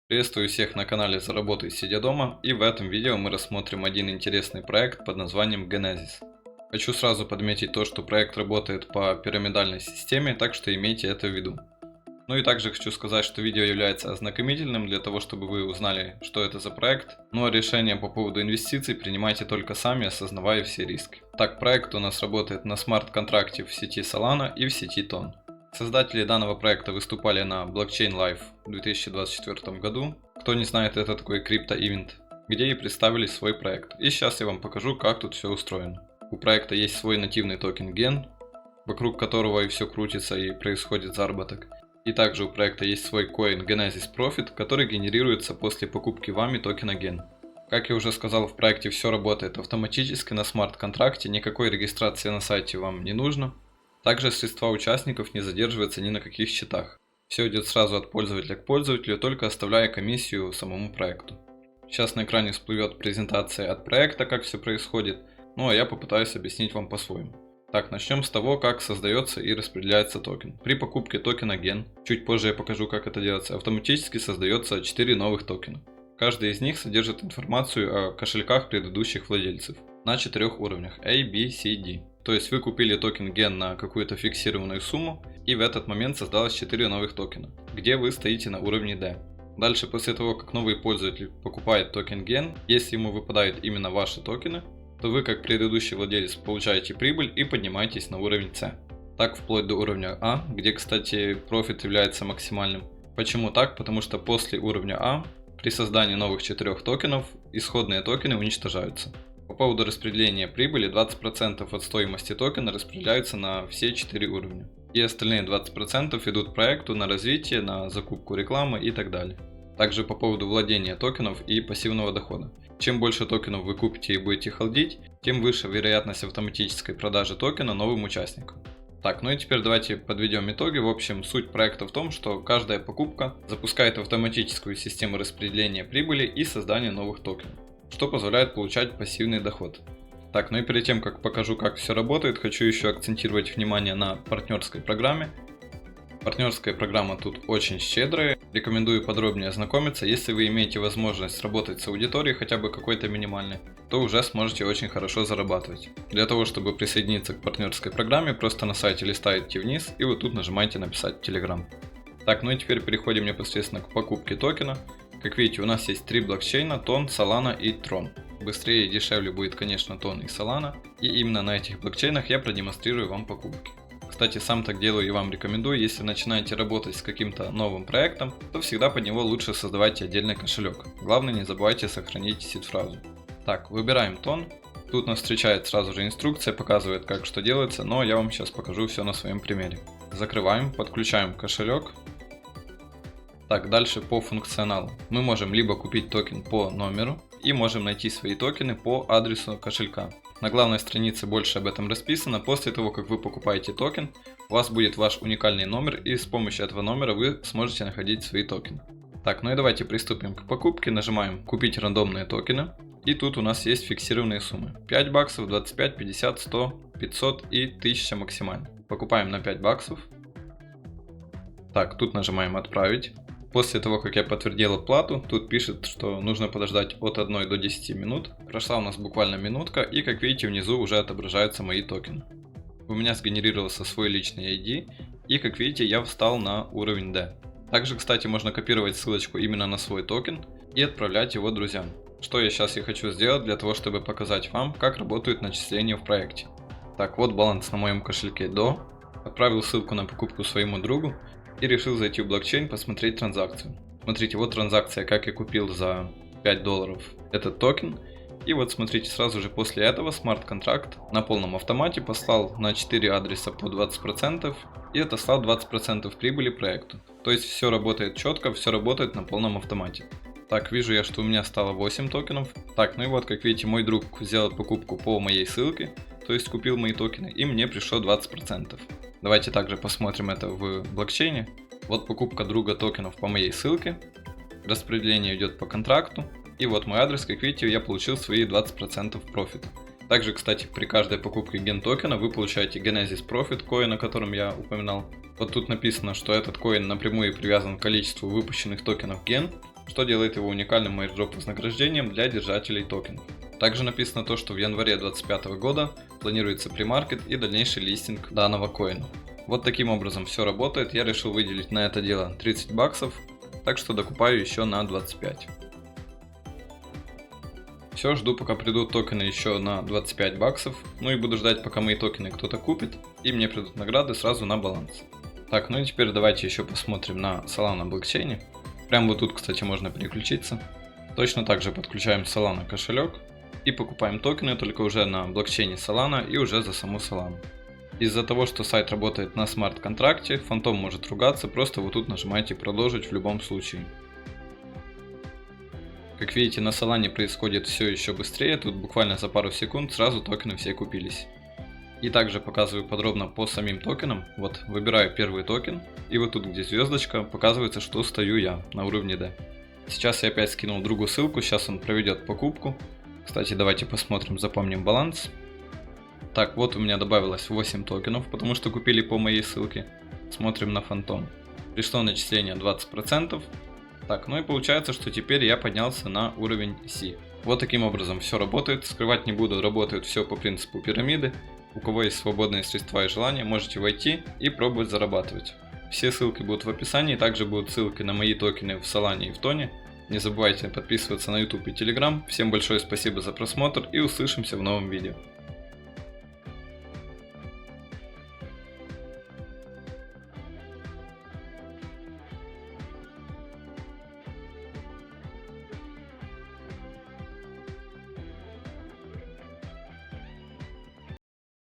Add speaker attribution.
Speaker 1: Приветствую всех на канале Заработай сидя дома, и в этом видео мы рассмотрим один интересный проект под названием Genesis. Хочу сразу подметить то, что проект работает по пирамидальной системе, так что имейте это в виду. Ну и также хочу сказать, что видео является ознакомительным для того, чтобы вы узнали, что это за проект. Ну а решение по поводу инвестиций принимайте только сами, осознавая все риски. Так, проект у нас работает на смарт-контракте в сети Solana и в сети Ton. Создатели данного проекта выступали на Blockchain Live в 2024 году. Кто не знает, это такой крипто-ивент, где и представили свой проект. И сейчас я вам покажу, как тут все устроено. У проекта есть свой нативный токен GEN, вокруг которого и все крутится и происходит заработок. И также у проекта есть свой коин Genesis Profit, который генерируется после покупки вами токена GEN. Как я уже сказал, в проекте все работает автоматически на смарт-контракте, никакой регистрации на сайте вам не нужно. Также средства участников не задерживаются ни на каких счетах. Все идет сразу от пользователя к пользователю, только оставляя комиссию самому проекту. Сейчас на экране всплывет презентация от проекта, как все происходит, ну а я попытаюсь объяснить вам по-своему. Так, начнем с того, как создается и распределяется токен. При покупке токена GEN, чуть позже я покажу, как это делается, автоматически создается 4 новых токена. Каждый из них содержит информацию о кошельках предыдущих владельцев на 4 уровнях A, B, C, D. То есть вы купили токен GEN на какую-то фиксированную сумму, и в этот момент создалось 4 новых токена, где вы стоите на уровне D. Дальше, после того, как новый пользователь покупает токен GEN, если ему выпадают именно ваши токены, то вы, как предыдущий владелец, получаете прибыль и поднимаетесь на уровень C. Так вплоть до уровня А, где, кстати, профит является максимальным. Почему так? Потому что после уровня А, при создании новых 4 токенов, исходные токены уничтожаются. По поводу распределения прибыли, 20% от стоимости токена распределяются на все 4 уровня. И остальные 20% идут проекту на развитие, на закупку рекламы и так далее. Также по поводу владения токенов и пассивного дохода. Чем больше токенов вы купите и будете холдить, тем выше вероятность автоматической продажи токена новым участникам. Так, ну и теперь давайте подведем итоги. В общем, суть проекта в том, что каждая покупка запускает автоматическую систему распределения прибыли и создания новых токенов, что позволяет получать пассивный доход. Так, ну и перед тем, как покажу, как все работает, хочу еще акцентировать внимание на партнерской программе. Партнерская программа тут очень щедрая, рекомендую подробнее ознакомиться. Если вы имеете возможность работать с аудиторией, хотя бы какой-то минимальной, то уже сможете очень хорошо зарабатывать. Для того, чтобы присоединиться к партнерской программе, просто на сайте листаете вниз и вот тут нажимаете «Написать в Telegram». Так, ну и теперь переходим непосредственно к покупке токена. Как видите, у нас есть 3 блокчейна: Ton, Solana и Tron. Быстрее и дешевле будет, конечно, Ton и Solana, и именно на этих блокчейнах я продемонстрирую вам покупки. Кстати, сам так делаю и вам рекомендую. Если начинаете работать с каким-то новым проектом, то всегда под него лучше создавайте отдельный кошелек. Главное, не забывайте сохранить сид-фразу. Так, выбираем Ton. Тут нас встречает сразу же инструкция, показывает, как что делается, но я вам сейчас покажу все на своем примере. Закрываем, подключаем кошелек. Так, дальше по функционалу. Мы можем либо купить токен по номеру, и можем найти свои токены по адресу кошелька. На главной странице больше об этом расписано. После того, как вы покупаете токен, у вас будет ваш уникальный номер, и с помощью этого номера вы сможете находить свои токены. Так, ну и давайте приступим к покупке. Нажимаем «Купить рандомные токены». И тут у нас есть фиксированные суммы. 5 баксов, 25, 50, 100, 500 и 1000 максимально. Покупаем на 5 баксов. Так, тут нажимаем «Отправить». После того, как я подтвердил оплату, тут пишет, что нужно подождать от 1 до 10 минут. Прошла у нас буквально минутка, и как видите, внизу уже отображаются мои токены. У меня сгенерировался свой личный ID, и как видите, я встал на уровень D. Также, кстати, можно копировать ссылочку именно на свой токен и отправлять его друзьям. Что я сейчас и хочу сделать для того, чтобы показать вам, как работают начисления в проекте. Так, вот баланс на моем кошельке до. Отправил ссылку на покупку своему другу. И решил зайти в блокчейн, посмотреть транзакцию. Смотрите, вот транзакция, как я купил за $5 этот токен. И вот смотрите, сразу же после этого смарт-контракт на полном автомате послал на 4 адреса по 20% и отослал 20% прибыли проекту. То есть все работает четко, все работает на полном автомате. Так, вижу я, что у меня стало 8 токенов. Так, ну и вот, как видите, мой друг сделал покупку по моей ссылке, то есть купил мои токены, и мне пришло 20%. Давайте также посмотрим это в блокчейне. Вот покупка друга токенов по моей ссылке. Распределение идет по контракту. И вот мой адрес, как видите, я получил свои 20% профита. Также, кстати, при каждой покупке ген токена вы получаете Genesis Profit коин, о котором я упоминал. Вот тут написано, что этот коин напрямую привязан к количеству выпущенных токенов ген, что делает его уникальным airdrop вознаграждением для держателей токенов. Также написано то, что в январе 2025 года планируется премаркет и дальнейший листинг данного коина. Вот таким образом все работает. Я решил выделить на это дело 30 баксов, так что докупаю еще на 25. Все, жду пока придут токены еще на 25 баксов, ну и буду ждать пока мои токены кто-то купит, и мне придут награды сразу на баланс. Так, ну и теперь давайте еще посмотрим на Solana блокчейне. Прямо вот тут, кстати, можно переключиться. Точно так же подключаем Solana кошелек и покупаем токены, только уже на блокчейне Solana и уже за саму Solana. Из-за того, что сайт работает на смарт-контракте, фантом может ругаться, просто вот тут нажимаете продолжить в любом случае. Как видите, на Solana происходит все еще быстрее, тут буквально за пару секунд сразу токены все купились. И также показываю подробно по самим токенам. Вот выбираю первый токен, и вот тут, где звездочка, показывается, что стою я на уровне D. Сейчас я опять скинул другу ссылку, сейчас он проведет покупку. Кстати, давайте посмотрим, запомним баланс. Так, вот у меня добавилось 8 токенов, потому что купили по моей ссылке. Смотрим на фантом. Пришло начисление 20%. Так, ну и получается, что теперь я поднялся на уровень C. Вот таким образом все работает. Скрывать не буду, работает все по принципу пирамиды. У кого есть свободные средства и желания, можете войти и пробовать зарабатывать. Все ссылки будут в описании, также будут ссылки на мои токены в Solana и в Тоне. Не забывайте подписываться на YouTube и Telegram. Всем большое спасибо за просмотр и услышимся в новом видео.